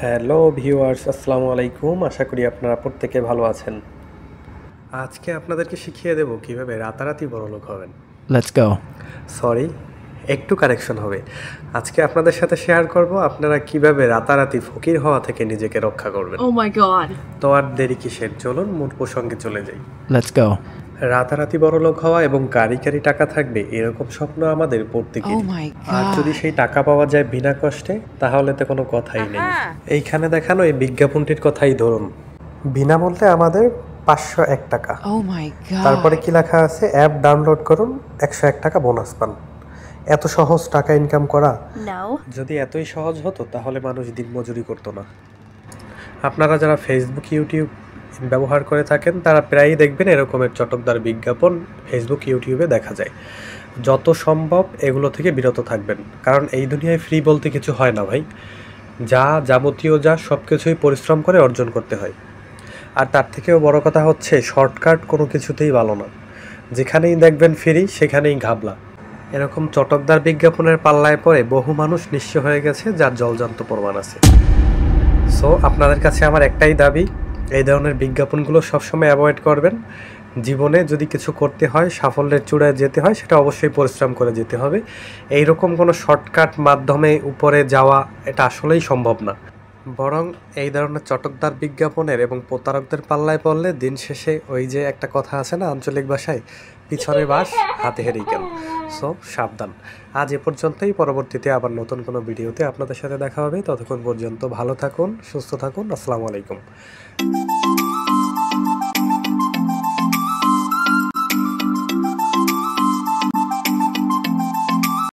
Hello viewers, আসসালামু আলাইকুম। আশা করি আপনারা প্রত্যেকে ভালো আছেন। আজকে আপনাদেরকে শিখিয়ে দেব কিভাবে রাতারাতি বড়লোক হবেন। Let's go. সরি, একটু কারেকশন হবে। আজকে আপনাদের সাথে শেয়ার করব আপনারা কিভাবে রাতারাতি ফকির হওয়া থেকে নিজেকে রক্ষা করবেন। Oh my god. তো আর দেরি কিসের, চলুন মূল প্রসঙ্গে চলে যাই। Let's go. রাতারাতি বড়লোক হওয়া এবং কারি কারি টাকা থাকবে এরকম স্বপ্ন আমাদের Oh প্রত্যেকেরই। my আর যদি god. সেই টাকা পাওয়া যায় বিনা কষ্টে তাহলে তো কোনো কথাই নেই। এইখানে দেখানো এই বিজ্ঞাপনটির কথাই ধরুন। বিনামূল্যে আমাদের 501 টাকা। Oh my তারপরে god. কি লেখা আছে, অ্যাপ ডাউনলোড করুন, 101 টাকা বোনাস পান। এত সহজ টাকা ইনকাম করা? No. যদি এতই সহজ হতো তাহলে মানুষ দিনমজুরি করতো না। আপনারা যারা ফেসবুক ইউটিউব ব্যবহার করে থাকেন তারা প্রায়ই দেখবেন এরকমের চটকদার বিজ্ঞাপন ফেসবুক ইউটিউবে দেখা যায়। যত সম্ভব এগুলো থেকে বিরত থাকবেন, কারণ এই দুনিয়ায় ফ্রি বলতে কিছু হয় না ভাই। যাবতীয় সব কিছুই পরিশ্রম করে অর্জন করতে হয়। আর তার থেকেও বড় কথা হচ্ছে শর্টকাট কোনো কিছুতেই ভালো না। যেখানেই দেখবেন ফ্রি সেখানেই ঘাবলা। এরকম চটকদার বিজ্ঞাপনের পাল্লায় পড়ে বহু মানুষ নিঃস্ব হয়ে গেছে, যার জলজান্ত প্রমাণ আছে। সো আপনাদের কাছে আমার একটাই দাবি, এই ধরনের বিজ্ঞাপনগুলো সবসময় অ্যাভয়েড করবেন। জীবনে যদি কিছু করতে হয়, সাফল্যের চূড়ায় যেতে হয়, সেটা অবশ্যই পরিশ্রম করে যেতে হবে। এইরকম কোনো শর্টকাট মাধ্যমে উপরে যাওয়া এটা আসলেই সম্ভব না। বরং এই ধরনের চটকদার বিজ্ঞাপনের এবং প্রতারকদের পাল্লায় পড়লে দিন শেষে ওই যে একটা কথা আছে না আঞ্চলিক ভাষায়, পিছনে বাস হাতে হেরিকেন। সো সাবধান। আজ এ পর্যন্তই, পরবর্তীতে আবার নতুন কোনো ভিডিওতে আপনাদের সাথে দেখা হবে। ততক্ষণ পর্যন্ত ভালো থাকুন, সুস্থ থাকুন। আসসালামু আলাইকুম।